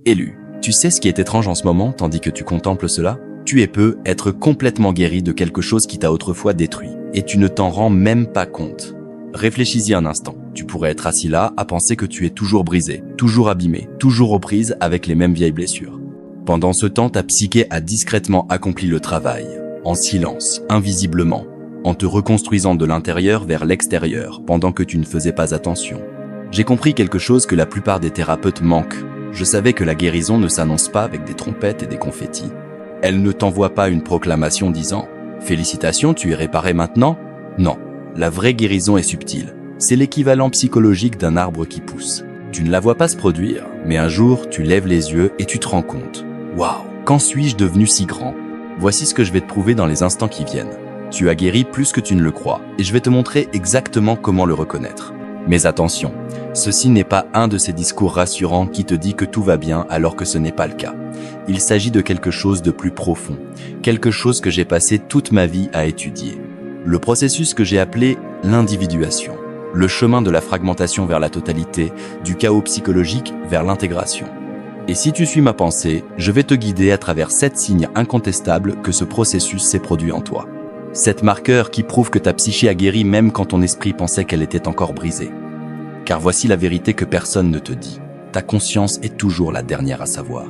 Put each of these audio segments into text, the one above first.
Élu. Tu sais ce qui est étrange en ce moment, tandis que tu contemples cela? Tu es peu être complètement guéri de quelque chose qui t'a autrefois détruit, et tu ne t'en rends même pas compte. Réfléchis-y un instant. Tu pourrais être assis là à penser que tu es toujours brisé, toujours abîmé, toujours aux prises avec les mêmes vieilles blessures. Pendant ce temps, ta psyché a discrètement accompli le travail, en silence, invisiblement, en te reconstruisant de l'intérieur vers l'extérieur, pendant que tu ne faisais pas attention. J'ai compris quelque chose que la plupart des thérapeutes manquent. Je savais que la guérison ne s'annonce pas avec des trompettes et des confettis. Elle ne t'envoie pas une proclamation disant « Félicitations, tu es réparé maintenant ?» Non, la vraie guérison est subtile. C'est l'équivalent psychologique d'un arbre qui pousse. Tu ne la vois pas se produire, mais un jour, tu lèves les yeux et tu te rends compte. « Waouh, quand suis-je devenu si grand ?» Voici ce que je vais te prouver dans les instants qui viennent. Tu as guéri plus que tu ne le crois, et je vais te montrer exactement comment le reconnaître. Mais attention, ceci n'est pas un de ces discours rassurants qui te dit que tout va bien alors que ce n'est pas le cas. Il s'agit de quelque chose de plus profond, quelque chose que j'ai passé toute ma vie à étudier. Le processus que j'ai appelé l'individuation, le chemin de la fragmentation vers la totalité, du chaos psychologique vers l'intégration. Et si tu suis ma pensée, je vais te guider à travers 7 signes incontestables que ce processus s'est produit en toi. 7 marqueurs qui prouvent que ta psyché a guéri même quand ton esprit pensait qu'elle était encore brisée. Car voici la vérité que personne ne te dit. Ta conscience est toujours la dernière à savoir.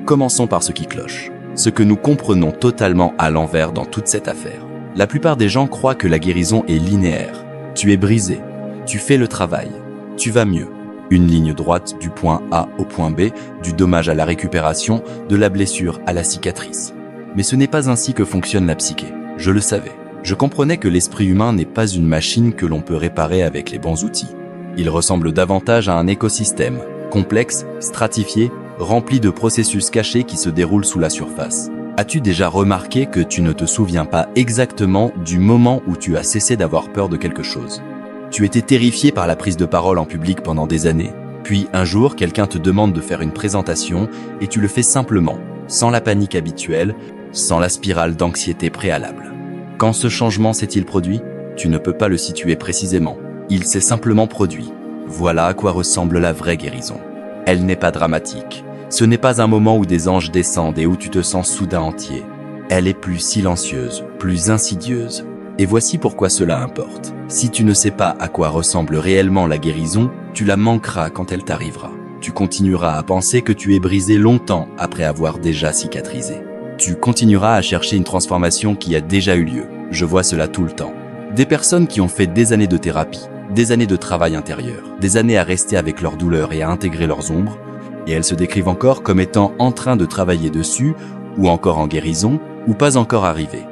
Commençons par ce qui cloche, ce que nous comprenons totalement à l'envers dans toute cette affaire. La plupart des gens croient que la guérison est linéaire. Tu es brisé, tu fais le travail, tu vas mieux. Une ligne droite du point A au point B, du dommage à la récupération, de la blessure à la cicatrice. Mais ce n'est pas ainsi que fonctionne la psyché. Je le savais. Je comprenais que l'esprit humain n'est pas une machine que l'on peut réparer avec les bons outils. Il ressemble davantage à un écosystème, complexe, stratifié, rempli de processus cachés qui se déroulent sous la surface. As-tu déjà remarqué que tu ne te souviens pas exactement du moment où tu as cessé d'avoir peur de quelque chose? Tu étais terrifié par la prise de parole en public pendant des années. Puis un jour, quelqu'un te demande de faire une présentation et tu le fais simplement, sans la panique habituelle, sans la spirale d'anxiété préalable. Quand ce changement s'est-il produit? Tu ne peux pas le situer précisément. Il s'est simplement produit. Voilà à quoi ressemble la vraie guérison. Elle n'est pas dramatique. Ce n'est pas un moment où des anges descendent et où tu te sens soudain entier. Elle est plus silencieuse, plus insidieuse. Et voici pourquoi cela importe. Si tu ne sais pas à quoi ressemble réellement la guérison, tu la manqueras quand elle t'arrivera. Tu continueras à penser que tu es brisé longtemps après avoir déjà cicatrisé. Tu continueras à chercher une transformation qui a déjà eu lieu. Je vois cela tout le temps. Des personnes qui ont fait des années de thérapie, des années de travail intérieur, des années à rester avec leurs douleurs et à intégrer leurs ombres, et elles se décrivent encore comme étant en train de travailler dessus, ou encore en guérison, ou pas encore arrivées.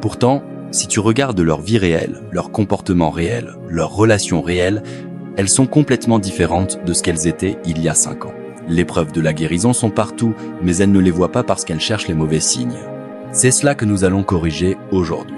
Pourtant, si tu regardes leur vie réelle, leur comportement réel, leurs relations réelles, elles sont complètement différentes de ce qu'elles étaient il y a 5 ans. Les preuves de la guérison sont partout, mais elles ne les voient pas parce qu'elles cherchent les mauvais signes. C'est cela que nous allons corriger aujourd'hui.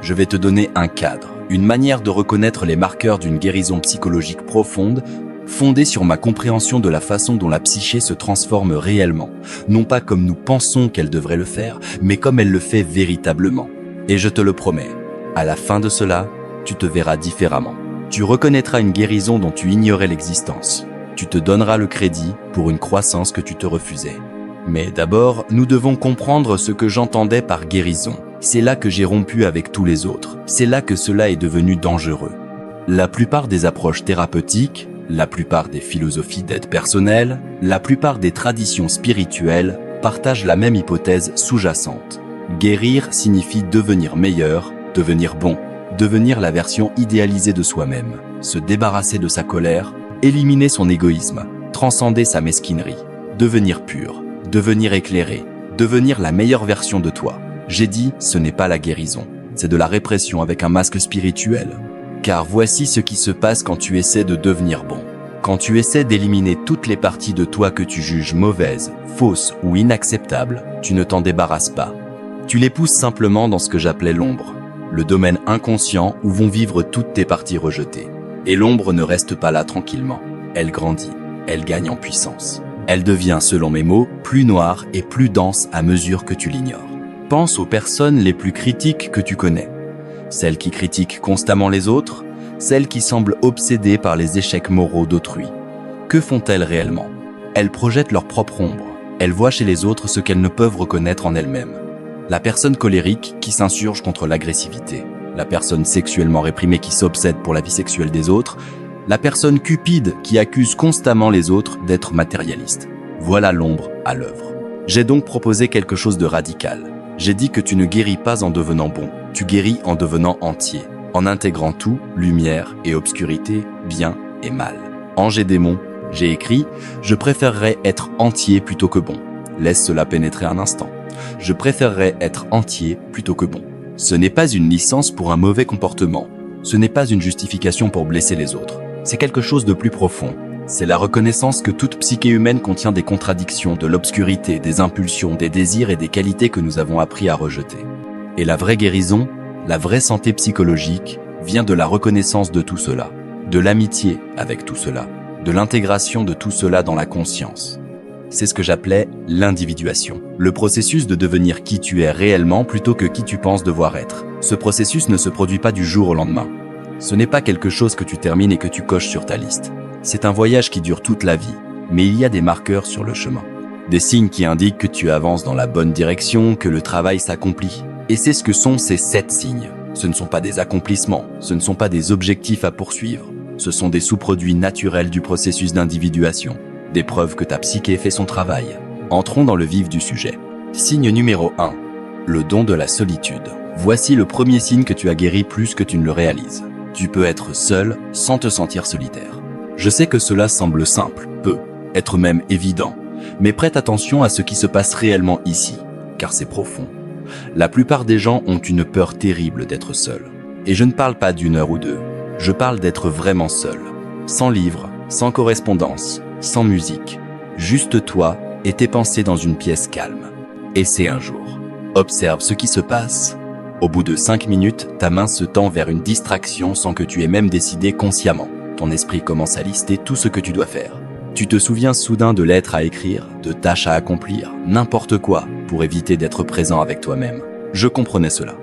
Je vais te donner un cadre, une manière de reconnaître les marqueurs d'une guérison psychologique profonde, fondée sur ma compréhension de la façon dont la psyché se transforme réellement, non pas comme nous pensons qu'elle devrait le faire, mais comme elle le fait véritablement. Et je te le promets, à la fin de cela, tu te verras différemment. Tu reconnaîtras une guérison dont tu ignorais l'existence. Tu te donneras le crédit pour une croissance que tu te refusais. Mais d'abord, nous devons comprendre ce que j'entendais par guérison. C'est là que j'ai rompu avec tous les autres. C'est là que cela est devenu dangereux. La plupart des approches thérapeutiques, la plupart des philosophies d'aide personnelle, la plupart des traditions spirituelles partagent la même hypothèse sous-jacente. Guérir signifie devenir meilleur, devenir bon, devenir la version idéalisée de soi-même, se débarrasser de sa colère, éliminer son égoïsme, transcender sa mesquinerie, devenir pur, devenir éclairé, devenir la meilleure version de toi. J'ai dit, ce n'est pas la guérison, c'est de la répression avec un masque spirituel. Car voici ce qui se passe quand tu essaies de devenir bon. Quand tu essaies d'éliminer toutes les parties de toi que tu juges mauvaises, fausses ou inacceptables, tu ne t'en débarrasses pas. Tu les pousses simplement dans ce que j'appelais l'ombre, le domaine inconscient où vont vivre toutes tes parties rejetées. Et l'ombre ne reste pas là tranquillement. Elle grandit, elle gagne en puissance. Elle devient, selon mes mots, plus noire et plus dense à mesure que tu l'ignores. Pense aux personnes les plus critiques que tu connais. Celles qui critiquent constamment les autres, celles qui semblent obsédées par les échecs moraux d'autrui. Que font-elles réellement? Elles projettent leur propre ombre. Elles voient chez les autres ce qu'elles ne peuvent reconnaître en elles-mêmes. La personne colérique qui s'insurge contre l'agressivité. La personne sexuellement réprimée qui s'obsède pour la vie sexuelle des autres. La personne cupide qui accuse constamment les autres d'être matérialiste. Voilà l'ombre à l'œuvre. J'ai donc proposé quelque chose de radical. J'ai dit que tu ne guéris pas en devenant bon. Tu guéris en devenant entier. En intégrant tout, lumière et obscurité, bien et mal. Ange et démon, j'ai écrit « Je préférerais être entier plutôt que bon ». Laisse cela pénétrer un instant. Je préférerais être entier plutôt que bon. Ce n'est pas une licence pour un mauvais comportement. Ce n'est pas une justification pour blesser les autres. C'est quelque chose de plus profond. C'est la reconnaissance que toute psyché humaine contient des contradictions, de l'obscurité, des impulsions, des désirs et des qualités que nous avons appris à rejeter. Et la vraie guérison, la vraie santé psychologique, vient de la reconnaissance de tout cela, de l'amitié avec tout cela, de l'intégration de tout cela dans la conscience. C'est ce que j'appelais l'individuation, le processus de devenir qui tu es réellement plutôt que qui tu penses devoir être. Ce processus ne se produit pas du jour au lendemain. Ce n'est pas quelque chose que tu termines et que tu coches sur ta liste. C'est un voyage qui dure toute la vie, mais il y a des marqueurs sur le chemin. Des signes qui indiquent que tu avances dans la bonne direction, que le travail s'accomplit. Et c'est ce que sont ces 7 signes. Ce ne sont pas des accomplissements, ce ne sont pas des objectifs à poursuivre. Ce sont des sous-produits naturels du processus d'individuation. Des preuves que ta psyché fait son travail. Entrons dans le vif du sujet. Signe numéro 1. Le don de la solitude. Voici le premier signe que tu as guéri plus que tu ne le réalises. Tu peux être seul sans te sentir solitaire. Je sais que cela semble simple, peut être même évident, mais prête attention à ce qui se passe réellement ici, car c'est profond. La plupart des gens ont une peur terrible d'être seul. Et je ne parle pas d'1 heure ou 2, je parle d'être vraiment seul. Sans livre, sans correspondance, sans musique. Juste toi et tes pensées dans une pièce calme. Essaie un jour. Observe ce qui se passe. Au bout de 5 minutes, ta main se tend vers une distraction sans que tu aies même décidé consciemment. Ton esprit commence à lister tout ce que tu dois faire. Tu te souviens soudain de lettres à écrire, de tâches à accomplir, n'importe quoi, pour éviter d'être présent avec toi-même. Je comprenais cela.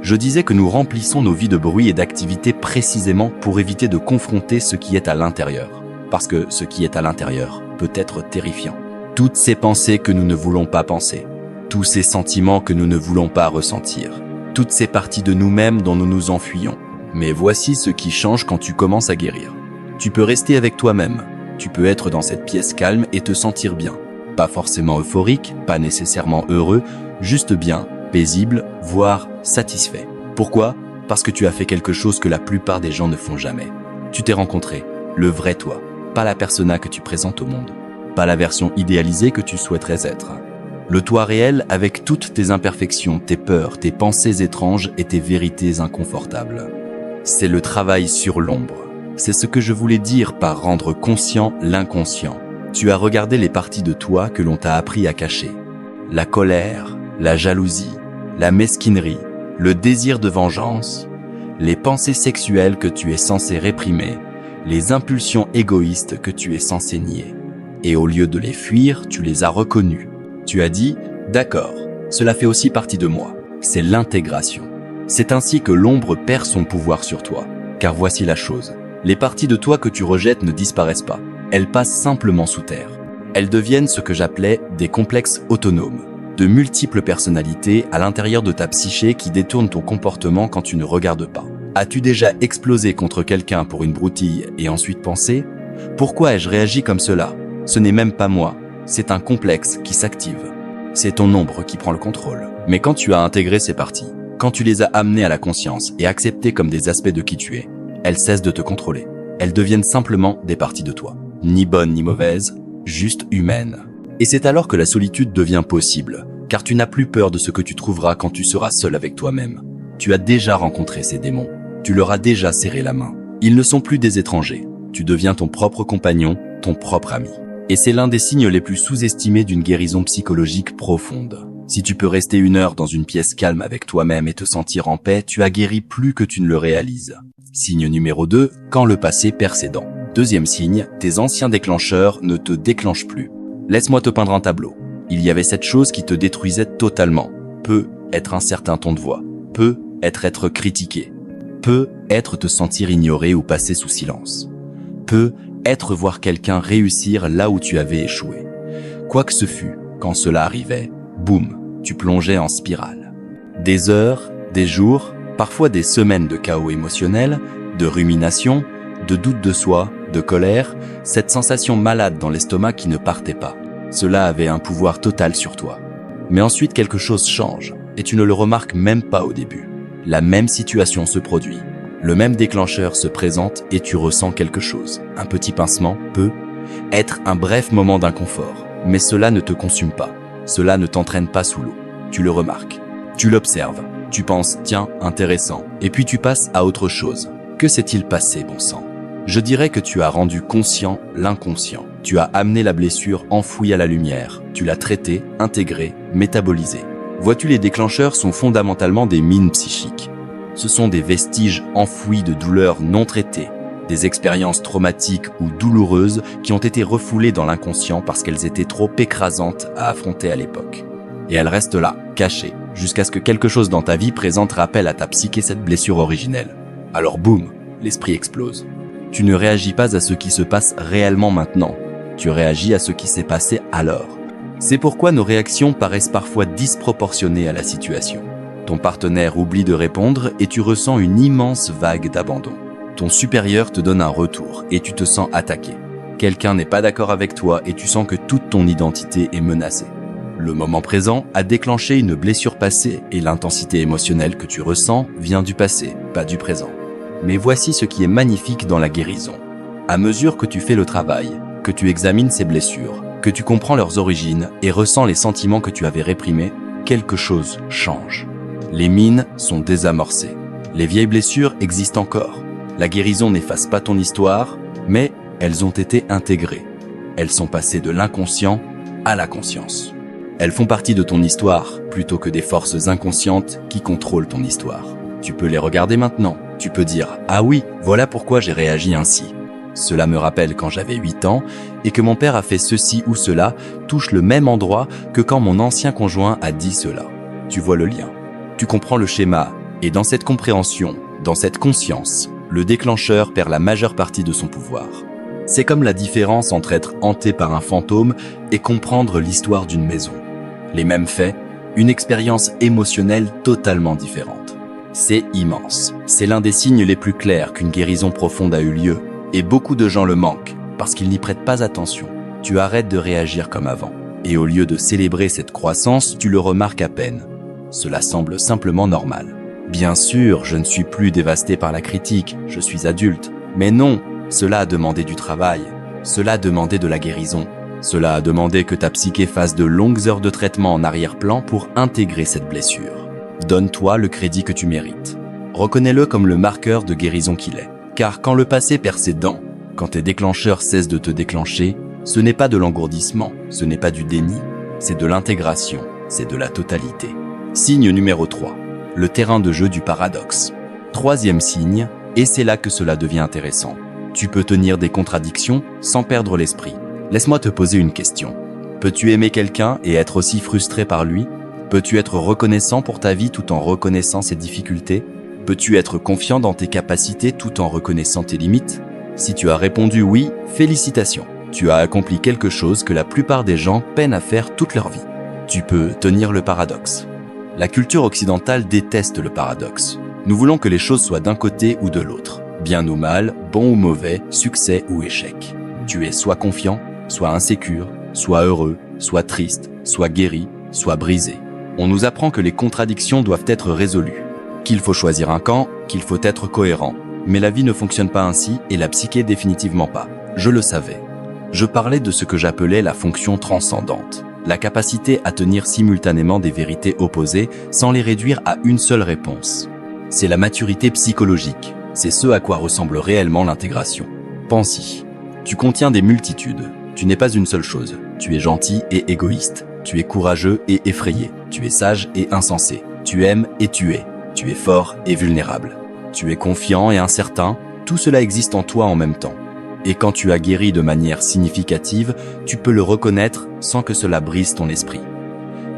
Je disais que nous remplissons nos vies de bruit et d'activités précisément pour éviter de confronter ce qui est à l'intérieur. Parce que ce qui est à l'intérieur peut être terrifiant. Toutes ces pensées que nous ne voulons pas penser, tous ces sentiments que nous ne voulons pas ressentir, toutes ces parties de nous-mêmes dont nous nous enfuyons. Mais voici ce qui change quand tu commences à guérir. Tu peux rester avec toi-même. Tu peux être dans cette pièce calme et te sentir bien. Pas forcément euphorique, pas nécessairement heureux, juste bien, paisible, voire satisfait. Pourquoi ? Parce que tu as fait quelque chose que la plupart des gens ne font jamais. Tu t'es rencontré, le vrai toi, pas la persona que tu présentes au monde, pas la version idéalisée que tu souhaiterais être. Le toi réel avec toutes tes imperfections, tes peurs, tes pensées étranges et tes vérités inconfortables. C'est le travail sur l'ombre. C'est ce que je voulais dire par rendre conscient l'inconscient. Tu as regardé les parties de toi que l'on t'a appris à cacher. La colère, la jalousie, la mesquinerie, le désir de vengeance, les pensées sexuelles que tu es censé réprimer, les impulsions égoïstes que tu es censé nier. Et au lieu de les fuir, tu les as reconnues. Tu as dit « D'accord, cela fait aussi partie de moi ». C'est l'intégration. C'est ainsi que l'ombre perd son pouvoir sur toi. Car voici la chose. Les parties de toi que tu rejettes ne disparaissent pas. Elles passent simplement sous terre. Elles deviennent ce que j'appelais des complexes autonomes. De multiples personnalités à l'intérieur de ta psyché qui détournent ton comportement quand tu ne regardes pas. As-tu déjà explosé contre quelqu'un pour une broutille et ensuite pensé « Pourquoi ai-je réagi comme cela ? Ce n'est même pas moi. C'est un complexe qui s'active. » C'est ton ombre qui prend le contrôle. Mais quand tu as intégré ces parties, quand tu les as amenées à la conscience et acceptées comme des aspects de qui tu es, elles cessent de te contrôler. Elles deviennent simplement des parties de toi. Ni bonnes ni mauvaises, juste humaines. Et c'est alors que la solitude devient possible, car tu n'as plus peur de ce que tu trouveras quand tu seras seul avec toi-même. Tu as déjà rencontré ces démons. Tu leur as déjà serré la main. Ils ne sont plus des étrangers. Tu deviens ton propre compagnon, ton propre ami. Et c'est l'un des signes les plus sous-estimés d'une guérison psychologique profonde. Si tu peux rester 1 heure dans une pièce calme avec toi-même et te sentir en paix, tu as guéri plus que tu ne le réalises. Signe numéro 2, quand le passé perd ses dents. Deuxième signe, tes anciens déclencheurs ne te déclenchent plus. Laisse-moi te peindre un tableau. Il y avait cette chose qui te détruisait totalement. Peut être un certain ton de voix. Peut être critiqué. Peut être te sentir ignoré ou passer sous silence. Peut être voir quelqu'un réussir là où tu avais échoué. Quoi que ce fût, quand cela arrivait, boum, tu plongeais en spirale. Des heures, des jours, parfois des semaines de chaos émotionnel, de rumination, de doute de soi, de colère, cette sensation malade dans l'estomac qui ne partait pas. Cela avait un pouvoir total sur toi. Mais ensuite quelque chose change, et tu ne le remarques même pas au début. La même situation se produit. Le même déclencheur se présente et tu ressens quelque chose. Un petit pincement peut être un bref moment d'inconfort. Mais cela ne te consume pas. Cela ne t'entraîne pas sous l'eau. Tu le remarques. Tu l'observes. Tu penses, tiens, intéressant. Et puis tu passes à autre chose. Que s'est-il passé, bon sang ? Je dirais que tu as rendu conscient l'inconscient. Tu as amené la blessure enfouie à la lumière. Tu l'as traitée, intégrée, métabolisée. Vois-tu, les déclencheurs sont fondamentalement des mines psychiques. Ce sont des vestiges enfouis de douleurs non traitées, des expériences traumatiques ou douloureuses qui ont été refoulées dans l'inconscient parce qu'elles étaient trop écrasantes à affronter à l'époque. Et elles restent là, cachées, jusqu'à ce que quelque chose dans ta vie présente rappelle à ta psyché cette blessure originelle. Alors boum, l'esprit explose. Tu ne réagis pas à ce qui se passe réellement maintenant, tu réagis à ce qui s'est passé alors. C'est pourquoi nos réactions paraissent parfois disproportionnées à la situation. Ton partenaire oublie de répondre et tu ressens une immense vague d'abandon. Ton supérieur te donne un retour et tu te sens attaqué. Quelqu'un n'est pas d'accord avec toi et tu sens que toute ton identité est menacée. Le moment présent a déclenché une blessure passée et l'intensité émotionnelle que tu ressens vient du passé, pas du présent. Mais voici ce qui est magnifique dans la guérison. À mesure que tu fais le travail, que tu examines ces blessures, que tu comprends leurs origines et ressens les sentiments que tu avais réprimés, quelque chose change. Les mines sont désamorcées. Les vieilles blessures existent encore. La guérison n'efface pas ton histoire, mais elles ont été intégrées. Elles sont passées de l'inconscient à la conscience. Elles font partie de ton histoire, plutôt que des forces inconscientes qui contrôlent ton histoire. Tu peux les regarder maintenant. Tu peux dire « Ah oui, voilà pourquoi j'ai réagi ainsi. Cela me rappelle quand j'avais 8 ans et que mon père a fait ceci ou cela touche le même endroit que quand mon ancien conjoint a dit cela. » Tu vois le lien. Tu comprends le schéma et dans cette compréhension, dans cette conscience, le déclencheur perd la majeure partie de son pouvoir. C'est comme la différence entre être hanté par un fantôme et comprendre l'histoire d'une maison. Les mêmes faits, une expérience émotionnelle totalement différente. C'est immense. C'est l'un des signes les plus clairs qu'une guérison profonde a eu lieu, et beaucoup de gens le manquent parce qu'ils n'y prêtent pas attention. Tu arrêtes de réagir comme avant, et au lieu de célébrer cette croissance, tu le remarques à peine. Cela semble simplement normal. Bien sûr, je ne suis plus dévasté par la critique, je suis adulte. Mais non, cela a demandé du travail, cela a demandé de la guérison. Cela a demandé que ta psyché fasse de longues heures de traitement en arrière-plan pour intégrer cette blessure. Donne-toi le crédit que tu mérites. Reconnais-le comme le marqueur de guérison qu'il est. Car quand le passé perd ses dents, quand tes déclencheurs cessent de te déclencher, ce n'est pas de l'engourdissement, ce n'est pas du déni, c'est de l'intégration, c'est de la totalité. Signe numéro 3. Le terrain de jeu du paradoxe. Troisième signe, et c'est là que cela devient intéressant. Tu peux tenir des contradictions sans perdre l'esprit. Laisse-moi te poser une question. Peux-tu aimer quelqu'un et être aussi frustré par lui ? Peux-tu être reconnaissant pour ta vie tout en reconnaissant ses difficultés ? Peux-tu être confiant dans tes capacités tout en reconnaissant tes limites ? Si tu as répondu oui, félicitations. Tu as accompli quelque chose que la plupart des gens peinent à faire toute leur vie. Tu peux tenir le paradoxe. La culture occidentale déteste le paradoxe. Nous voulons que les choses soient d'un côté ou de l'autre. Bien ou mal, bon ou mauvais, succès ou échec. Tu es soit confiant, soit insécure, soit heureux, soit triste, soit guéri, soit brisé. On nous apprend que les contradictions doivent être résolues, qu'il faut choisir un camp, qu'il faut être cohérent. Mais la vie ne fonctionne pas ainsi et la psyché définitivement pas. Je le savais. Je parlais de ce que j'appelais la fonction transcendante, la capacité à tenir simultanément des vérités opposées sans les réduire à une seule réponse. C'est la maturité psychologique, c'est ce à quoi ressemble réellement l'intégration. Pense-y. Tu contiens des multitudes. Tu n'es pas une seule chose. Tu es gentil et égoïste. Tu es courageux et effrayé. Tu es sage et insensé. Tu aimes et tu es. Tu es fort et vulnérable. Tu es confiant et incertain. Tout cela existe en toi en même temps. Et quand tu as guéri de manière significative, tu peux le reconnaître sans que cela brise ton esprit.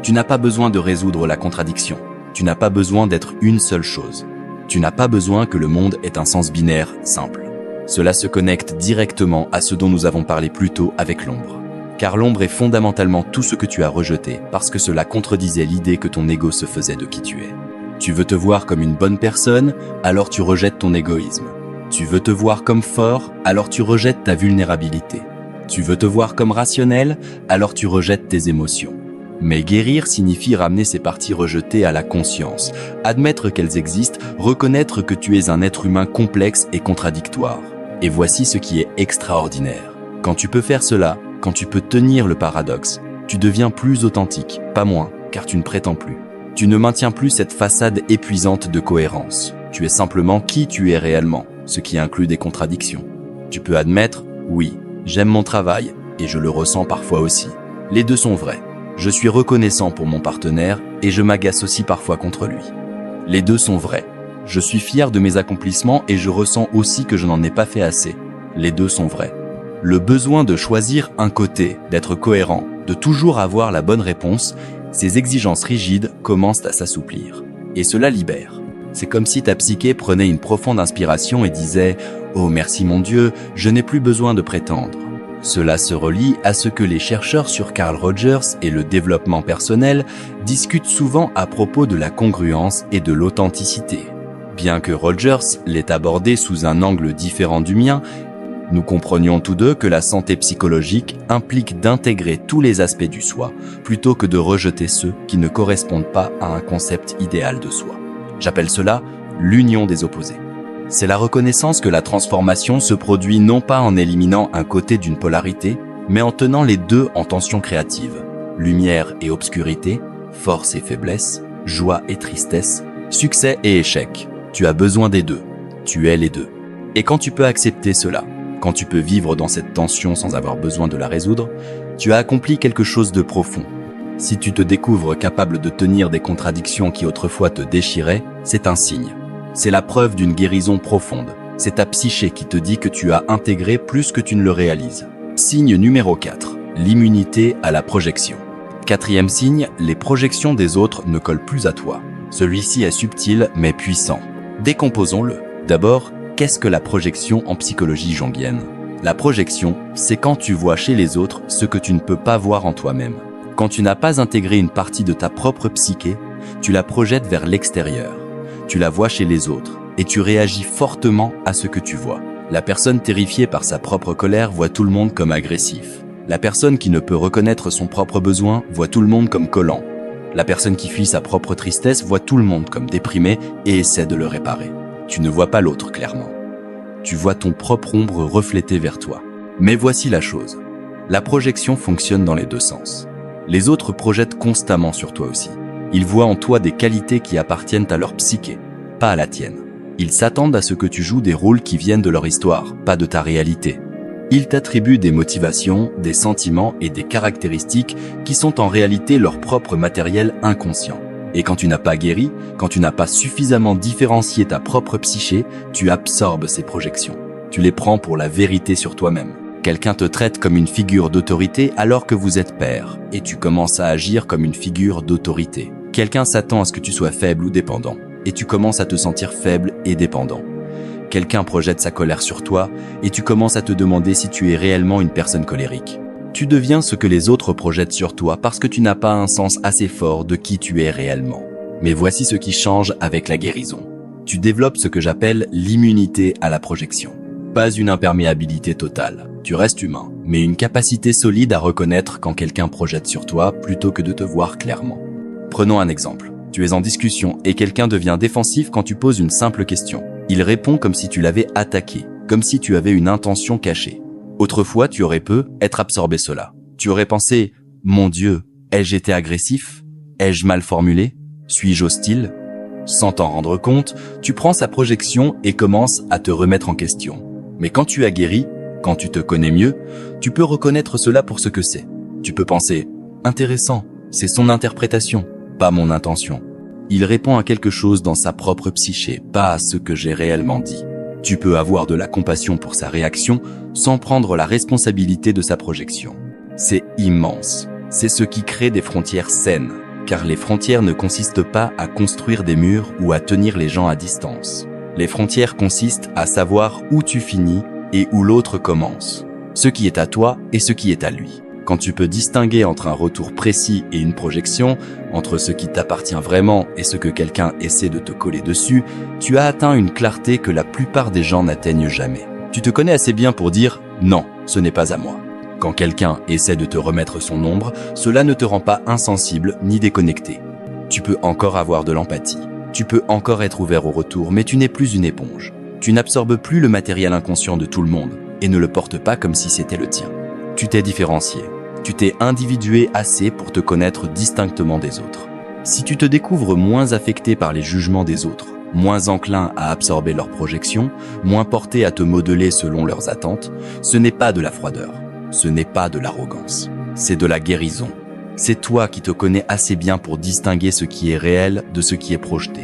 Tu n'as pas besoin de résoudre la contradiction. Tu n'as pas besoin d'être une seule chose. Tu n'as pas besoin que le monde ait un sens binaire simple. Cela se connecte directement à ce dont nous avons parlé plus tôt avec l'ombre. Car l'ombre est fondamentalement tout ce que tu as rejeté parce que cela contredisait l'idée que ton ego se faisait de qui tu es. Tu veux te voir comme une bonne personne, alors tu rejettes ton égoïsme. Tu veux te voir comme fort, alors tu rejettes ta vulnérabilité. Tu veux te voir comme rationnel, alors tu rejettes tes émotions. Mais guérir signifie ramener ces parties rejetées à la conscience, admettre qu'elles existent, reconnaître que tu es un être humain complexe et contradictoire. Et voici ce qui est extraordinaire. Quand tu peux faire cela, quand tu peux tenir le paradoxe, tu deviens plus authentique, pas moins, car tu ne prétends plus. Tu ne maintiens plus cette façade épuisante de cohérence. Tu es simplement qui tu es réellement, ce qui inclut des contradictions. Tu peux admettre, oui, j'aime mon travail, et je le ressens parfois aussi. Les deux sont vrais. Je suis reconnaissant pour mon partenaire, et je m'agace aussi parfois contre lui. Les deux sont vrais. Je suis fier de mes accomplissements, et je ressens aussi que je n'en ai pas fait assez. Les deux sont vrais. Le besoin de choisir un côté, d'être cohérent, de toujours avoir la bonne réponse, ces exigences rigides commencent à s'assouplir. Et cela libère. C'est comme si ta psyché prenait une profonde inspiration et disait « Oh merci mon Dieu, je n'ai plus besoin de prétendre ». Cela se relie à ce que les chercheurs sur Carl Rogers et le développement personnel discutent souvent à propos de la congruence et de l'authenticité. Bien que Rogers l'ait abordé sous un angle différent du mien, nous comprenions tous deux que la santé psychologique implique d'intégrer tous les aspects du soi, plutôt que de rejeter ceux qui ne correspondent pas à un concept idéal de soi. J'appelle cela l'union des opposés. C'est la reconnaissance que la transformation se produit non pas en éliminant un côté d'une polarité, mais en tenant les deux en tension créative. Lumière et obscurité, force et faiblesse, joie et tristesse, succès et échec. Tu as besoin des deux. Tu es les deux. Et quand tu peux accepter cela, quand tu peux vivre dans cette tension sans avoir besoin de la résoudre, tu as accompli quelque chose de profond. Si tu te découvres capable de tenir des contradictions qui autrefois te déchiraient, c'est un signe. C'est la preuve d'une guérison profonde. C'est ta psyché qui te dit que tu as intégré plus que tu ne le réalises. Signe numéro 4. L'immunité à la projection. Quatrième signe, les projections des autres ne collent plus à toi. Celui-ci est subtil mais puissant. Décomposons-le. D'abord, qu'est-ce que la projection en psychologie jungienne? La projection, c'est quand tu vois chez les autres ce que tu ne peux pas voir en toi-même. Quand tu n'as pas intégré une partie de ta propre psyché, tu la projettes vers l'extérieur. Tu la vois chez les autres et tu réagis fortement à ce que tu vois. La personne terrifiée par sa propre colère voit tout le monde comme agressif. La personne qui ne peut reconnaître son propre besoin voit tout le monde comme collant. La personne qui fuit sa propre tristesse voit tout le monde comme déprimé et essaie de le réparer. Tu ne vois pas l'autre clairement. Tu vois ton propre ombre reflétée vers toi. Mais voici la chose. La projection fonctionne dans les deux sens. Les autres projettent constamment sur toi aussi. Ils voient en toi des qualités qui appartiennent à leur psyché, pas à la tienne. Ils s'attendent à ce que tu joues des rôles qui viennent de leur histoire, pas de ta réalité. Ils t'attribuent des motivations, des sentiments et des caractéristiques qui sont en réalité leur propre matériel inconscient. Et quand tu n'as pas guéri, quand tu n'as pas suffisamment différencié ta propre psyché, tu absorbes ces projections. Tu les prends pour la vérité sur toi-même. Quelqu'un te traite comme une figure d'autorité alors que vous êtes pair, et tu commences à agir comme une figure d'autorité. Quelqu'un s'attend à ce que tu sois faible ou dépendant, et tu commences à te sentir faible et dépendant. Quelqu'un projette sa colère sur toi, et tu commences à te demander si tu es réellement une personne colérique. Tu deviens ce que les autres projettent sur toi parce que tu n'as pas un sens assez fort de qui tu es réellement. Mais voici ce qui change avec la guérison. Tu développes ce que j'appelle l'immunité à la projection. Pas une imperméabilité totale. Tu restes humain, mais une capacité solide à reconnaître quand quelqu'un projette sur toi plutôt que de te voir clairement. Prenons un exemple. Tu es en discussion et quelqu'un devient défensif quand tu poses une simple question. Il répond comme si tu l'avais attaqué, comme si tu avais une intention cachée. Autrefois, tu aurais pu être absorbé cela. Tu aurais pensé « Mon Dieu, ai-je été agressif? Ai-je mal formulé? Suis-je hostile ?» Sans t'en rendre compte, tu prends sa projection et commences à te remettre en question. Mais quand tu as guéri, quand tu te connais mieux, tu peux reconnaître cela pour ce que c'est. Tu peux penser « Intéressant, c'est son interprétation, pas mon intention. Il répond à quelque chose dans sa propre psyché, pas à ce que j'ai réellement dit. » Tu peux avoir de la compassion pour sa réaction sans prendre la responsabilité de sa projection. C'est immense. C'est ce qui crée des frontières saines, car les frontières ne consistent pas à construire des murs ou à tenir les gens à distance. Les frontières consistent à savoir où tu finis et où l'autre commence. Ce qui est à toi et ce qui est à lui. Quand tu peux distinguer entre un retour précis et une projection, entre ce qui t'appartient vraiment et ce que quelqu'un essaie de te coller dessus, tu as atteint une clarté que la plupart des gens n'atteignent jamais. Tu te connais assez bien pour dire « non, ce n'est pas à moi ». Quand quelqu'un essaie de te remettre son ombre, cela ne te rend pas insensible ni déconnecté. Tu peux encore avoir de l'empathie. Tu peux encore être ouvert au retour, mais tu n'es plus une éponge. Tu n'absorbes plus le matériel inconscient de tout le monde et ne le portes pas comme si c'était le tien. Tu t'es différencié. Tu t'es individué assez pour te connaître distinctement des autres. Si tu te découvres moins affecté par les jugements des autres, moins enclin à absorber leurs projections, moins porté à te modeler selon leurs attentes, ce n'est pas de la froideur, ce n'est pas de l'arrogance, c'est de la guérison. C'est toi qui te connais assez bien pour distinguer ce qui est réel de ce qui est projeté.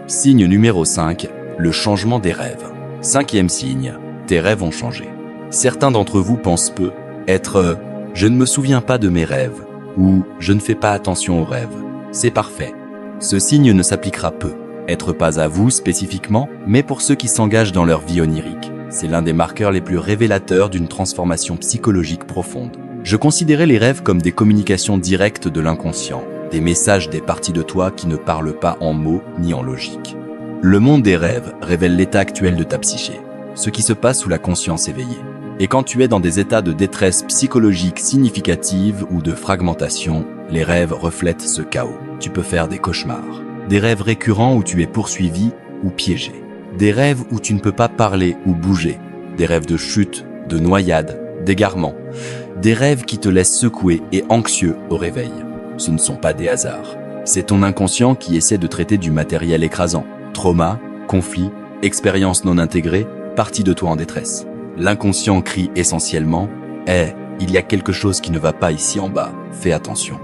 Signe numéro 5, le changement des rêves. 5e signe, tes rêves ont changé. Certains d'entre vous pensent peu être « je ne me souviens pas de mes rêves » ou « je ne fais pas attention aux rêves ». C'est parfait. Ce signe ne s'appliquera peu. Être pas à vous spécifiquement, mais pour ceux qui s'engagent dans leur vie onirique. C'est l'un des marqueurs les plus révélateurs d'une transformation psychologique profonde. Je considérais les rêves comme des communications directes de l'inconscient, des messages des parties de toi qui ne parlent pas en mots ni en logique. Le monde des rêves révèle l'état actuel de ta psyché, ce qui se passe sous la conscience éveillée. Et quand tu es dans des états de détresse psychologique significative ou de fragmentation, les rêves reflètent ce chaos. Tu peux faire des cauchemars. Des rêves récurrents où tu es poursuivi ou piégé. Des rêves où tu ne peux pas parler ou bouger. Des rêves de chute, de noyade, d'égarement. Des rêves qui te laissent secoué et anxieux au réveil. Ce ne sont pas des hasards. C'est ton inconscient qui essaie de traiter du matériel écrasant. Trauma, conflit, expérience non intégrée, partie de toi en détresse. L'inconscient crie essentiellement « Hey, il y a quelque chose qui ne va pas ici en bas, fais attention ».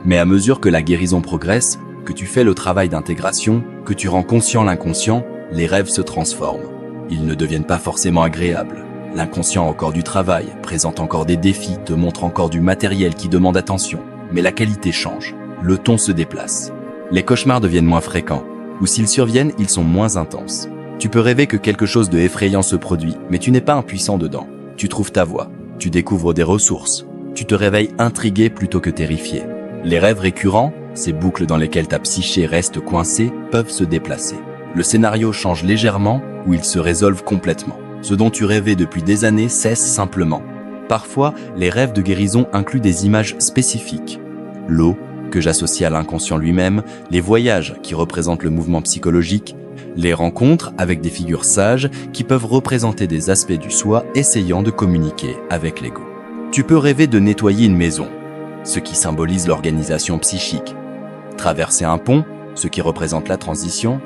Mais à mesure que la guérison progresse, que tu fais le travail d'intégration, que tu rends conscient l'inconscient, les rêves se transforment. Ils ne deviennent pas forcément agréables. L'inconscient a encore du travail, présente encore des défis, te montre encore du matériel qui demande attention. Mais la qualité change, le ton se déplace. Les cauchemars deviennent moins fréquents, ou s'ils surviennent, ils sont moins intenses. Tu peux rêver que quelque chose de effrayant se produit, mais tu n'es pas impuissant dedans. Tu trouves ta voie, tu découvres des ressources, tu te réveilles intrigué plutôt que terrifié. Les rêves récurrents, ces boucles dans lesquelles ta psyché reste coincée, peuvent se déplacer. Le scénario change légèrement ou il se résolve complètement. Ce dont tu rêvais depuis des années cesse simplement. Parfois, les rêves de guérison incluent des images spécifiques. L'eau, que j'associe à l'inconscient lui-même, les voyages qui représentent le mouvement psychologique, les rencontres avec des figures sages qui peuvent représenter des aspects du soi essayant de communiquer avec l'ego. Tu peux rêver de nettoyer une maison, ce qui symbolise l'organisation psychique. Traverser un pont, ce qui représente la transition.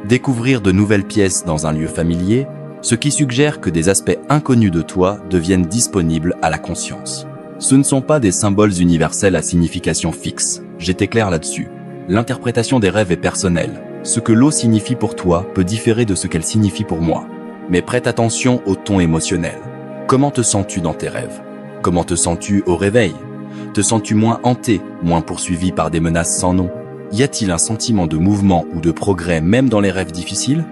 Découvrir de nouvelles pièces dans un lieu familier, ce qui suggère que des aspects inconnus de toi deviennent disponibles à la conscience. Ce ne sont pas des symboles universels à signification fixe, j'étais clair là-dessus. L'interprétation des rêves est personnelle. Ce que l'eau signifie pour toi peut différer de ce qu'elle signifie pour moi. Mais prête attention au ton émotionnel. Comment te sens-tu dans tes rêves? Comment te sens-tu au réveil? Te sens-tu moins hanté, moins poursuivi par des menaces sans nom? Y a-t-il un sentiment de mouvement ou de progrès même dans les rêves difficiles?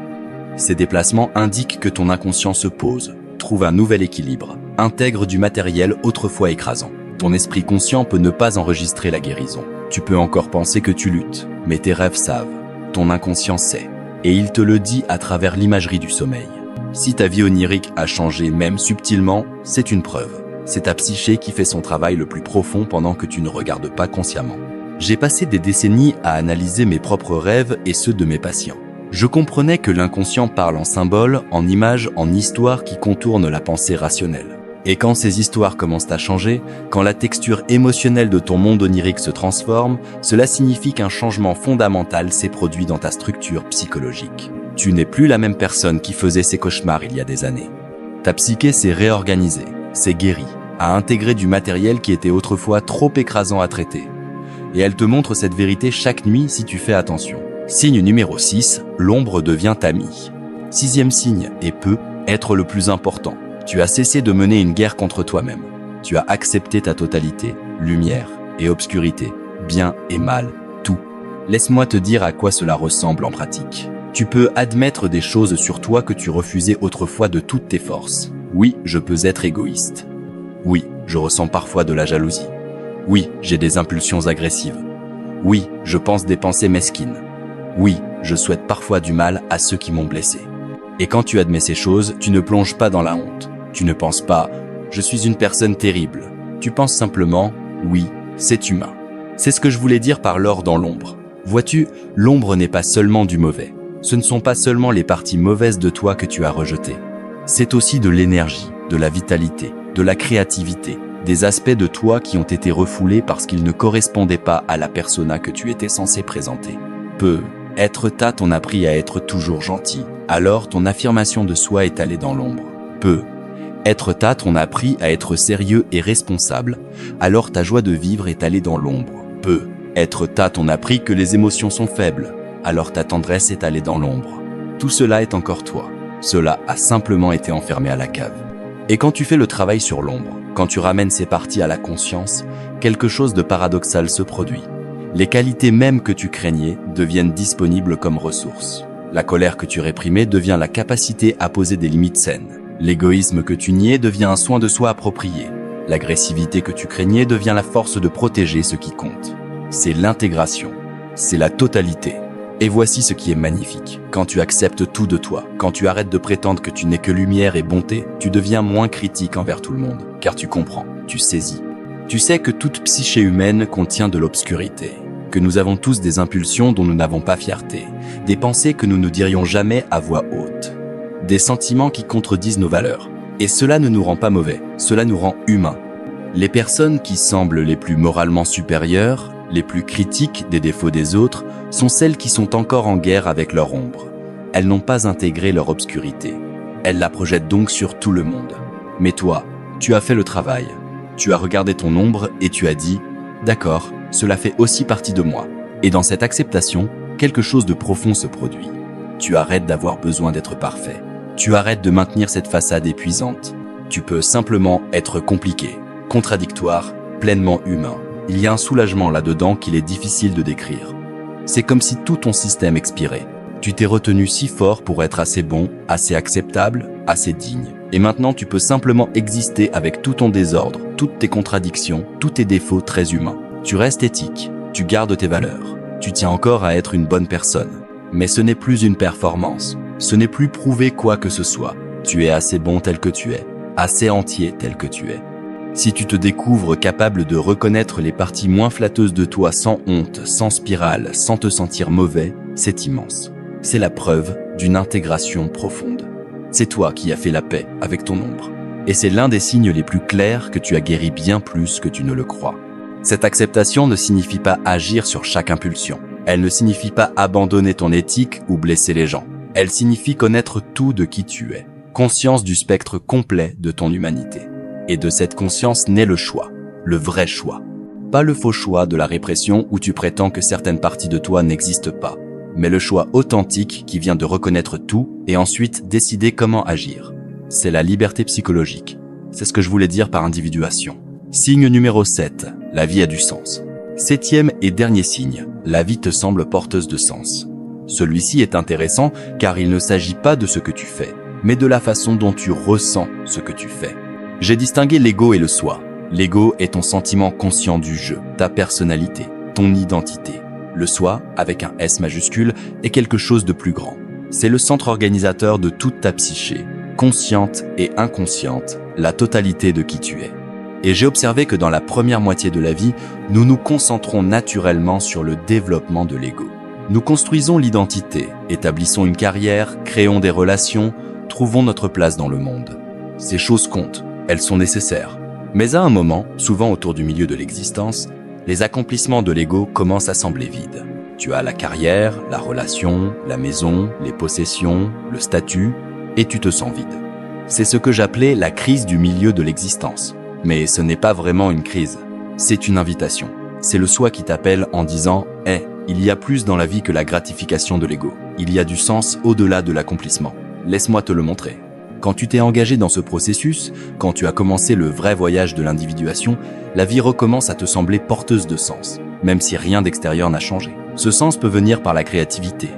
Ces déplacements indiquent que ton inconscient se pose, trouve un nouvel équilibre, intègre du matériel autrefois écrasant. Ton esprit conscient peut ne pas enregistrer la guérison. Tu peux encore penser que tu luttes, mais tes rêves savent. Ton inconscient sait, et il te le dit à travers l'imagerie du sommeil. Si ta vie onirique a changé même subtilement, c'est une preuve. C'est ta psyché qui fait son travail le plus profond pendant que tu ne regardes pas consciemment. J'ai passé des décennies à analyser mes propres rêves et ceux de mes patients. Je comprenais que l'inconscient parle en symboles, en images, en histoires qui contournent la pensée rationnelle. Et quand ces histoires commencent à changer, quand la texture émotionnelle de ton monde onirique se transforme, cela signifie qu'un changement fondamental s'est produit dans ta structure psychologique. Tu n'es plus la même personne qui faisait ces cauchemars il y a des années. Ta psyché s'est réorganisée, s'est guérie, a intégré du matériel qui était autrefois trop écrasant à traiter. Et elle te montre cette vérité chaque nuit si tu fais attention. Signe numéro 6, l'ombre devient amie. 6e signe, et peut être le plus important. Tu as cessé de mener une guerre contre toi-même. Tu as accepté ta totalité, lumière et obscurité, bien et mal, tout. Laisse-moi te dire à quoi cela ressemble en pratique. Tu peux admettre des choses sur toi que tu refusais autrefois de toutes tes forces. Oui, je peux être égoïste. Oui, je ressens parfois de la jalousie. Oui, j'ai des impulsions agressives. Oui, je pense des pensées mesquines. Oui, je souhaite parfois du mal à ceux qui m'ont blessé. Et quand tu admets ces choses, tu ne plonges pas dans la honte. Tu ne penses pas « je suis une personne terrible ». Tu penses simplement « oui, c'est humain ». C'est ce que je voulais dire par l'or dans l'ombre. Vois-tu, l'ombre n'est pas seulement du mauvais. Ce ne sont pas seulement les parties mauvaises de toi que tu as rejetées. C'est aussi de l'énergie, de la vitalité, de la créativité, des aspects de toi qui ont été refoulés parce qu'ils ne correspondaient pas à la persona que tu étais censé présenter. Être t'on appris à être toujours gentil, alors ton affirmation de soi est allée dans l'ombre. Être t'on appris à être sérieux et responsable, alors ta joie de vivre est allée dans l'ombre. Être t'on appris que les émotions sont faibles, alors ta tendresse est allée dans l'ombre. Tout cela est encore toi. Cela a simplement été enfermé à la cave. Et quand tu fais le travail sur l'ombre, quand tu ramènes ces parties à la conscience, quelque chose de paradoxal se produit. Les qualités mêmes que tu craignais deviennent disponibles comme ressources. La colère que tu réprimais devient la capacité à poser des limites saines. L'égoïsme que tu niais devient un soin de soi approprié. L'agressivité que tu craignais devient la force de protéger ce qui compte. C'est l'intégration. C'est la totalité. Et voici ce qui est magnifique. Quand tu acceptes tout de toi, quand tu arrêtes de prétendre que tu n'es que lumière et bonté, tu deviens moins critique envers tout le monde. Car tu comprends, tu saisis. Tu sais que toute psyché humaine contient de l'obscurité. Que nous avons tous des impulsions dont nous n'avons pas fierté. Des pensées que nous ne dirions jamais à voix haute. Des sentiments qui contredisent nos valeurs. Et cela ne nous rend pas mauvais, cela nous rend humains. Les personnes qui semblent les plus moralement supérieures, les plus critiques des défauts des autres, sont celles qui sont encore en guerre avec leur ombre. Elles n'ont pas intégré leur obscurité. Elles la projettent donc sur tout le monde. Mais toi, tu as fait le travail. Tu as regardé ton ombre et tu as dit « D'accord, cela fait aussi partie de moi ». Et dans cette acceptation, quelque chose de profond se produit. Tu arrêtes d'avoir besoin d'être parfait. Tu arrêtes de maintenir cette façade épuisante. Tu peux simplement être compliqué, contradictoire, pleinement humain. Il y a un soulagement là-dedans qu'il est difficile de décrire. C'est comme si tout ton système expirait. Tu t'es retenu si fort pour être assez bon, assez acceptable, assez digne. Et maintenant, tu peux simplement exister avec tout ton désordre, toutes tes contradictions, tous tes défauts très humains. Tu restes éthique, tu gardes tes valeurs. Tu tiens encore à être une bonne personne. Mais ce n'est plus une performance. Ce n'est plus prouver quoi que ce soit. Tu es assez bon tel que tu es, assez entier tel que tu es. Si tu te découvres capable de reconnaître les parties moins flatteuses de toi sans honte, sans spirale, sans te sentir mauvais, c'est immense. C'est la preuve d'une intégration profonde. C'est toi qui as fait la paix avec ton ombre. Et c'est l'un des signes les plus clairs que tu as guéri bien plus que tu ne le crois. Cette acceptation ne signifie pas agir sur chaque impulsion. Elle ne signifie pas abandonner ton éthique ou blesser les gens. Elle signifie connaître tout de qui tu es. Conscience du spectre complet de ton humanité. Et de cette conscience naît le choix, le vrai choix. Pas le faux choix de la répression où tu prétends que certaines parties de toi n'existent pas, mais le choix authentique qui vient de reconnaître tout et ensuite décider comment agir. C'est la liberté psychologique. C'est ce que je voulais dire par individuation. Signe numéro 7, la vie a du sens. 7e et dernier signe, la vie te semble porteuse de sens. Celui-ci est intéressant car il ne s'agit pas de ce que tu fais, mais de la façon dont tu ressens ce que tu fais. J'ai distingué l'ego et le soi. L'ego est ton sentiment conscient du jeu, ta personnalité, ton identité. Le soi, avec un S majuscule, est quelque chose de plus grand. C'est le centre organisateur de toute ta psyché, consciente et inconsciente, la totalité de qui tu es. Et j'ai observé que dans la première moitié de la vie, nous nous concentrons naturellement sur le développement de l'ego. Nous construisons l'identité, établissons une carrière, créons des relations, trouvons notre place dans le monde. Ces choses comptent, elles sont nécessaires. Mais à un moment, souvent autour du milieu de l'existence, les accomplissements de l'ego commencent à sembler vides. Tu as la carrière, la relation, la maison, les possessions, le statut, et tu te sens vide. C'est ce que j'appelais la crise du milieu de l'existence. Mais ce n'est pas vraiment une crise, c'est une invitation. C'est le soi qui t'appelle en disant « Hey, il y a plus dans la vie que la gratification de l'ego. Il y a du sens au-delà de l'accomplissement. Laisse-moi te le montrer. » Quand tu t'es engagé dans ce processus, quand tu as commencé le vrai voyage de l'individuation, la vie recommence à te sembler porteuse de sens, même si rien d'extérieur n'a changé. Ce sens peut venir par la créativité,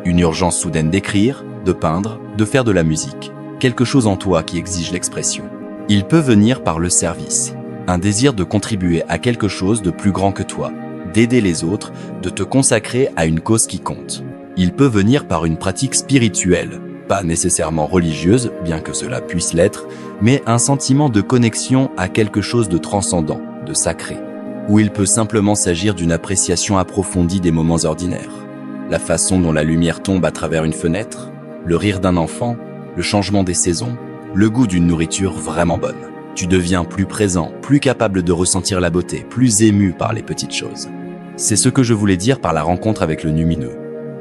une urgence soudaine d'écrire, de peindre, de faire de la musique. quelque chose en toi qui exige l'expression. Il peut venir par le service, un désir de contribuer à quelque chose de plus grand que toi, d'aider les autres, de te consacrer à une cause qui compte. Il peut venir par une pratique spirituelle, pas nécessairement religieuse, bien que cela puisse l'être, mais un sentiment de connexion à quelque chose de transcendant, de sacré. Ou il peut simplement s'agir d'une appréciation approfondie des moments ordinaires. La façon dont la lumière tombe à travers une fenêtre, le rire d'un enfant, le changement des saisons, le goût d'une nourriture vraiment bonne. Tu deviens plus présent, plus capable de ressentir la beauté, plus ému par les petites choses. C'est ce que je voulais dire par la rencontre avec le lumineux.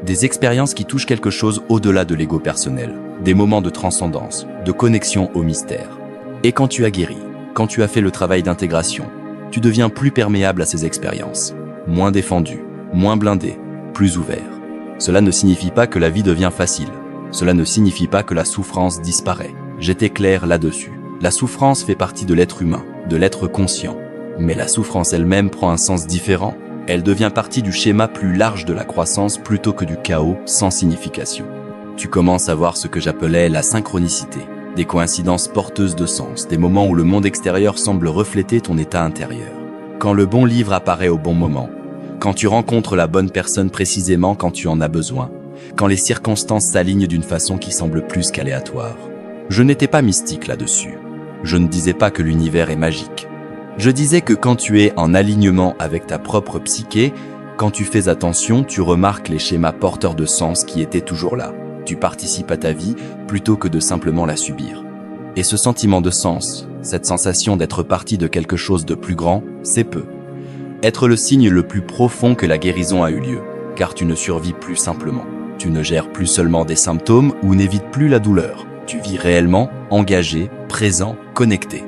Des expériences qui touchent quelque chose au-delà de l'ego personnel, des moments de transcendance, de connexion au mystère. Et quand tu as guéri, quand tu as fait le travail d'intégration, tu deviens plus perméable à ces expériences, moins défendu, moins blindé, plus ouvert. Cela ne signifie pas que la vie devient facile. Cela ne signifie pas que la souffrance disparaît. J'étais clair là-dessus. La souffrance fait partie de l'être humain, de l'être conscient. Mais la souffrance elle-même prend un sens différent. Elle devient partie du schéma plus large de la croissance plutôt que du chaos sans signification. Tu commences à voir ce que j'appelais la synchronicité, des coïncidences porteuses de sens, des moments où le monde extérieur semble refléter ton état intérieur. Quand le bon livre apparaît au bon moment, quand tu rencontres la bonne personne précisément quand tu en as besoin, quand les circonstances s'alignent d'une façon qui semble plus qu'aléatoire. Je n'étais pas mystique là-dessus. Je ne disais pas que l'univers est magique. Je disais que quand tu es en alignement avec ta propre psyché, quand tu fais attention, tu remarques les schémas porteurs de sens qui étaient toujours là. Tu participes à ta vie plutôt que de simplement la subir. Et ce sentiment de sens, cette sensation d'être partie de quelque chose de plus grand, c'est peu. Être le signe le plus profond que la guérison a eu lieu, car tu ne survis plus simplement. Tu ne gères plus seulement des symptômes ou n'évites plus la douleur. Tu vis réellement, engagé, présent, connecté.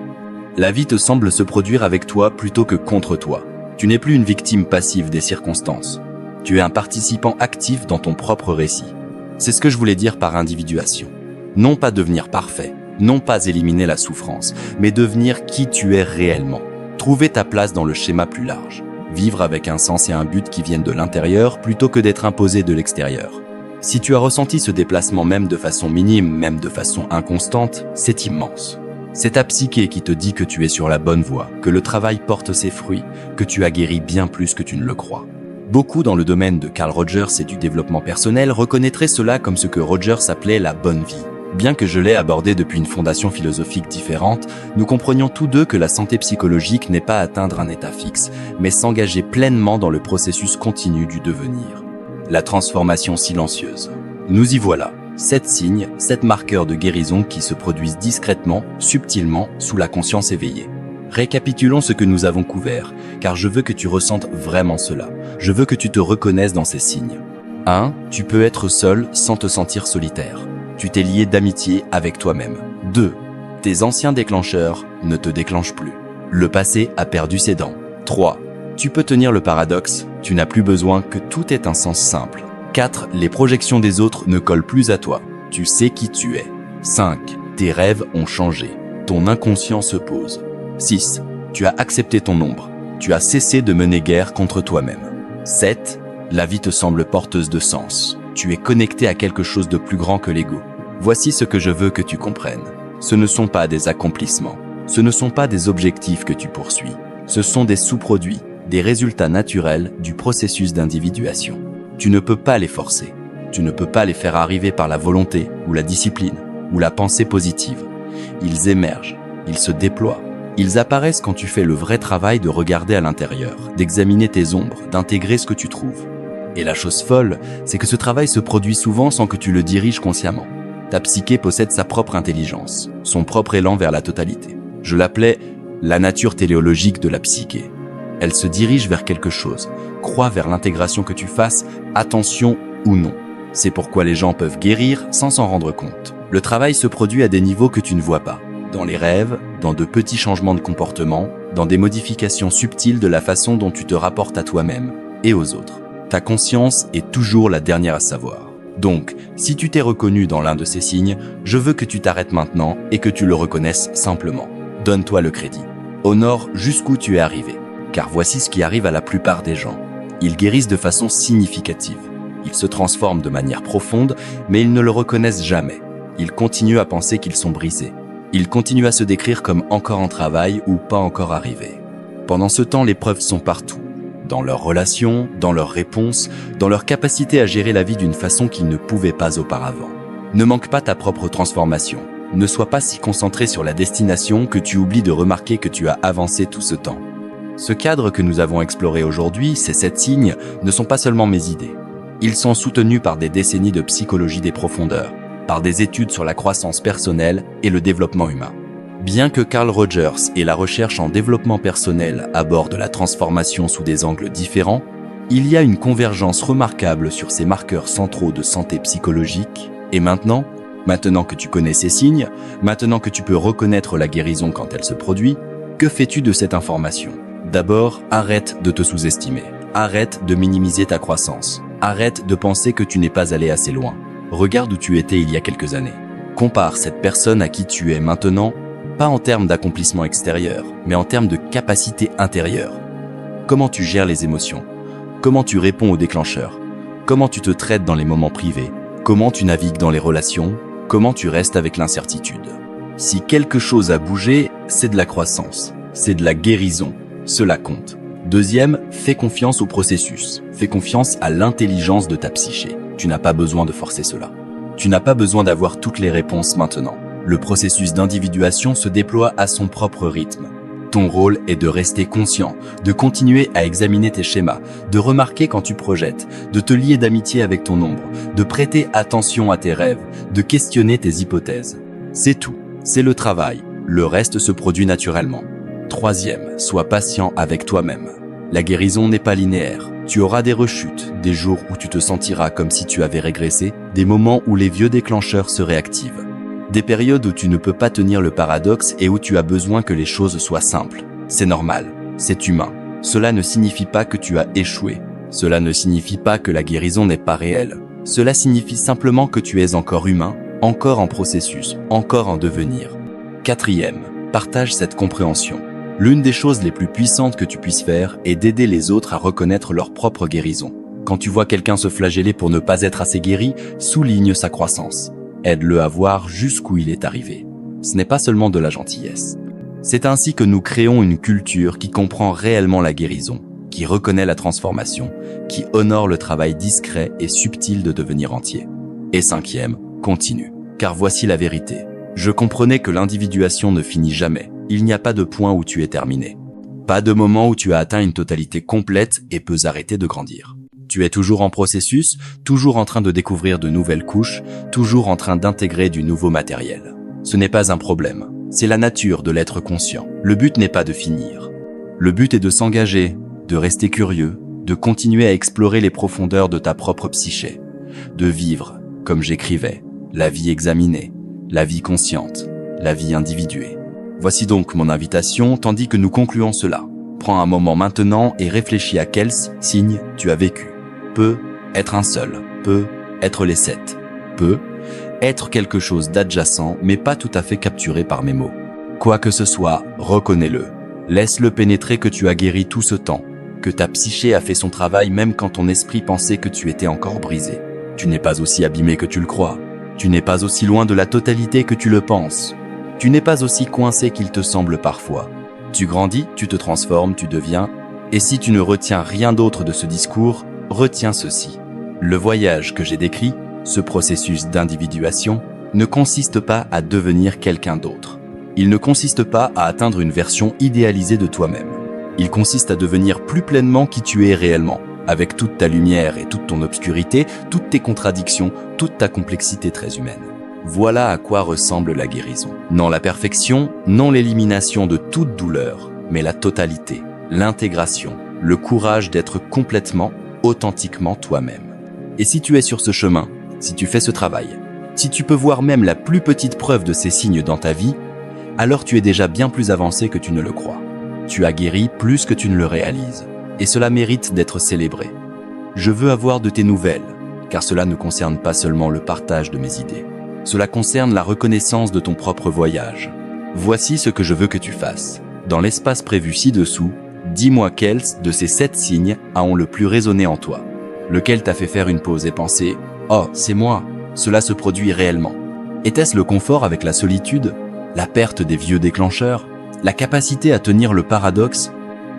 La vie te semble se produire avec toi plutôt que contre toi. Tu n'es plus une victime passive des circonstances. Tu es un participant actif dans ton propre récit. C'est ce que je voulais dire par individuation. Non pas devenir parfait, non pas éliminer la souffrance, mais devenir qui tu es réellement. Trouver ta place dans le schéma plus large. Vivre avec un sens et un but qui viennent de l'intérieur plutôt que d'être imposé de l'extérieur. Si tu as ressenti ce déplacement même de façon minime, même de façon inconstante, c'est immense. C'est ta psyché qui te dit que tu es sur la bonne voie, que le travail porte ses fruits, que tu as guéri bien plus que tu ne le crois. Beaucoup dans le domaine de Carl Rogers et du développement personnel reconnaîtraient cela comme ce que Rogers appelait la bonne vie. Bien que je l'ai abordé depuis une fondation philosophique différente, nous comprenions tous deux que la santé psychologique n'est pas atteindre un état fixe, mais s'engager pleinement dans le processus continu du devenir. La transformation silencieuse. Nous y voilà. 7 signes, 7 marqueurs de guérison qui se produisent discrètement, subtilement, sous la conscience éveillée. Récapitulons ce que nous avons couvert, car je veux que tu ressentes vraiment cela. Je veux que tu te reconnaisses dans ces signes. 1. Tu peux être seul sans te sentir solitaire. Tu t'es lié d'amitié avec toi-même. 2. Tes anciens déclencheurs ne te déclenchent plus. Le passé a perdu ses dents. 3. Tu peux tenir le paradoxe, tu n'as plus besoin que tout ait un sens simple. 4. Les projections des autres ne collent plus à toi. Tu sais qui tu es. 5. Tes rêves ont changé. Ton inconscient se pose. 6. Tu as accepté ton ombre. Tu as cessé de mener guerre contre toi-même. 7. La vie te semble porteuse de sens. Tu es connecté à quelque chose de plus grand que l'ego. Voici ce que je veux que tu comprennes. Ce ne sont pas des accomplissements. Ce ne sont pas des objectifs que tu poursuis. Ce sont des sous-produits, des résultats naturels du processus d'individuation. Tu ne peux pas les forcer. Tu ne peux pas les faire arriver par la volonté ou la discipline ou la pensée positive. Ils émergent, ils se déploient. Ils apparaissent quand tu fais le vrai travail de regarder à l'intérieur, d'examiner tes ombres, d'intégrer ce que tu trouves. Et la chose folle, c'est que ce travail se produit souvent sans que tu le diriges consciemment. Ta psyché possède sa propre intelligence, son propre élan vers la totalité. Je l'appelais la nature téléologique de la psyché. Elle se dirige vers quelque chose, croit vers l'intégration que tu fasses, attention ou non. C'est pourquoi les gens peuvent guérir sans s'en rendre compte. Le travail se produit à des niveaux que tu ne vois pas. Dans les rêves, dans de petits changements de comportement, dans des modifications subtiles de la façon dont tu te rapportes à toi-même et aux autres. Ta conscience est toujours la dernière à savoir. Donc, si tu t'es reconnu dans l'un de ces signes, je veux que tu t'arrêtes maintenant et que tu le reconnaisses simplement. Donne-toi le crédit. Honore jusqu'où tu es arrivé. Car voici ce qui arrive à la plupart des gens. Ils guérissent de façon significative. Ils se transforment de manière profonde, mais ils ne le reconnaissent jamais. ils continuent à penser qu'ils sont brisés. Ils continuent à se décrire comme encore en travail ou pas encore arrivés. Pendant ce temps, les preuves sont partout. Dans leurs relations, dans leurs réponses, dans leur capacité à gérer la vie d'une façon qu'ils ne pouvaient pas auparavant. Ne manque pas ta propre transformation. Ne sois pas si concentré sur la destination que tu oublies de remarquer que tu as avancé tout ce temps. Ce cadre que nous avons exploré aujourd'hui, ces 7 signes, ne sont pas seulement mes idées. Ils sont soutenus par des décennies de psychologie des profondeurs, par des études sur la croissance personnelle et le développement humain. Bien que Carl Rogers et la recherche en développement personnel abordent la transformation sous des angles différents, il y a une convergence remarquable sur ces marqueurs centraux de santé psychologique. Et maintenant que tu connais ces signes, maintenant que tu peux reconnaître la guérison quand elle se produit, que fais-tu de cette information ? D'abord, arrête de te sous-estimer. Arrête de minimiser ta croissance. Arrête de penser que tu n'es pas allé assez loin. Regarde où tu étais il y a quelques années. Compare cette personne à qui tu es maintenant, pas en termes d'accomplissement extérieur, mais en termes de capacité intérieure. Comment tu gères les émotions ? Comment tu réponds aux déclencheurs ? Comment tu te traites dans les moments privés ? Comment tu navigues dans les relations ? Comment tu restes avec l'incertitude ? Si quelque chose a bougé, c'est de la croissance, c'est de la guérison, cela compte. Deuxième, fais confiance au processus, fais confiance à l'intelligence de ta psyché. Tu n'as pas besoin de forcer cela. Tu n'as pas besoin d'avoir toutes les réponses maintenant. Le processus d'individuation se déploie à son propre rythme. Ton rôle est de rester conscient, de continuer à examiner tes schémas, de remarquer quand tu projettes, de te lier d'amitié avec ton ombre, de prêter attention à tes rêves, de questionner tes hypothèses. C'est tout, c'est le travail. Le reste se produit naturellement. Troisième, sois patient avec toi-même. La guérison n'est pas linéaire. Tu auras des rechutes, des jours où tu te sentiras comme si tu avais régressé, des moments où les vieux déclencheurs se réactivent. Des périodes où tu ne peux pas tenir le paradoxe et où tu as besoin que les choses soient simples. C'est normal, c'est humain. Cela ne signifie pas que tu as échoué. Cela ne signifie pas que la guérison n'est pas réelle. Cela signifie simplement que tu es encore humain, encore en processus, encore en devenir. Quatrième, partage cette compréhension. L'une des choses les plus puissantes que tu puisses faire est d'aider les autres à reconnaître leur propre guérison. Quand tu vois quelqu'un se flageller pour ne pas être assez guéri, souligne sa croissance. Aide-le à voir jusqu'où il est arrivé. Ce n'est pas seulement de la gentillesse. C'est ainsi que nous créons une culture qui comprend réellement la guérison, qui reconnaît la transformation, qui honore le travail discret et subtil de devenir entier. Et cinquième, continue. Car voici la vérité. Je comprenais que l'individuation ne finit jamais. Il n'y a pas de point où tu es terminé. Pas de moment où tu as atteint une totalité complète et peux arrêter de grandir. Tu es toujours en processus, toujours en train de découvrir de nouvelles couches, toujours en train d'intégrer du nouveau matériel. Ce n'est pas un problème, c'est la nature de l'être conscient. Le but n'est pas de finir. Le but est de s'engager, de rester curieux, de continuer à explorer les profondeurs de ta propre psyché, de vivre, comme j'écrivais, la vie examinée, la vie consciente, la vie individuée. Voici donc mon invitation, tandis que nous concluons cela. Prends un moment maintenant et réfléchis à quels signes tu as vécu. Peut être un seul, peut être les 7, peut être quelque chose d'adjacent mais pas tout à fait capturé par mes mots. Quoi que ce soit, reconnais-le. Laisse-le pénétrer que tu as guéri tout ce temps, que ta psyché a fait son travail même quand ton esprit pensait que tu étais encore brisé. Tu n'es pas aussi abîmé que tu le crois. Tu n'es pas aussi loin de la totalité que tu le penses. Tu n'es pas aussi coincé qu'il te semble parfois. Tu grandis, tu te transformes, tu deviens. Et si tu ne retiens rien d'autre de ce discours, retiens ceci. Le voyage que j'ai décrit, ce processus d'individuation, ne consiste pas à devenir quelqu'un d'autre. Il ne consiste pas à atteindre une version idéalisée de toi-même. Il consiste à devenir plus pleinement qui tu es réellement, avec toute ta lumière et toute ton obscurité, toutes tes contradictions, toute ta complexité très humaine. Voilà à quoi ressemble la guérison. Non la perfection, non l'élimination de toute douleur, mais la totalité, l'intégration, le courage d'être complètement, authentiquement toi-même. Et si tu es sur ce chemin, si tu fais ce travail, si tu peux voir même la plus petite preuve de ces signes dans ta vie, alors tu es déjà bien plus avancé que tu ne le crois. Tu as guéri plus que tu ne le réalises. Et cela mérite d'être célébré. Je veux avoir de tes nouvelles, car cela ne concerne pas seulement le partage de mes idées. Cela concerne la reconnaissance de ton propre voyage. Voici ce que je veux que tu fasses. Dans l'espace prévu ci-dessous, dis-moi quels de ces 7 signes ont le plus résonné en toi. Lequel t'a fait faire une pause et penser « Oh, c'est moi, cela se produit réellement ». Était-ce le confort avec la solitude? La perte des vieux déclencheurs? La capacité à tenir le paradoxe?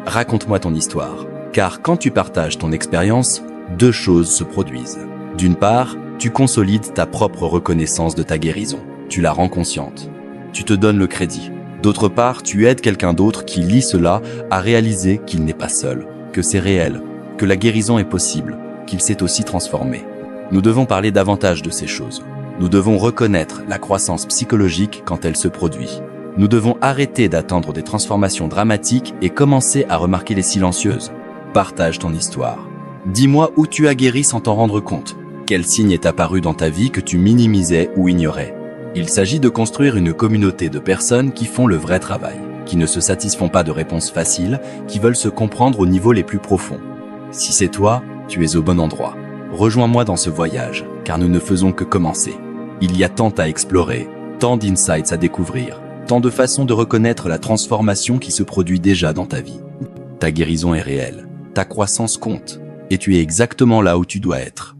Raconte-moi ton histoire. Car quand tu partages ton expérience, deux choses se produisent. D'une part, tu consolides ta propre reconnaissance de ta guérison. Tu la rends consciente. Tu te donnes le crédit. D'autre part, tu aides quelqu'un d'autre qui lit cela à réaliser qu'il n'est pas seul, que c'est réel, que la guérison est possible, qu'il s'est aussi transformé. Nous devons parler davantage de ces choses. Nous devons reconnaître la croissance psychologique quand elle se produit. Nous devons arrêter d'attendre des transformations dramatiques et commencer à remarquer les silencieuses. Partage ton histoire. Dis-moi où tu as guéri sans t'en rendre compte. Quel signe est apparu dans ta vie que tu minimisais ou ignorais? Il s'agit de construire une communauté de personnes qui font le vrai travail, qui ne se satisfont pas de réponses faciles, qui veulent se comprendre au niveau les plus profonds. Si c'est toi, tu es au bon endroit. Rejoins-moi dans ce voyage, car nous ne faisons que commencer. Il y a tant à explorer, tant d'insights à découvrir, tant de façons de reconnaître la transformation qui se produit déjà dans ta vie. Ta guérison est réelle, ta croissance compte, et tu es exactement là où tu dois être.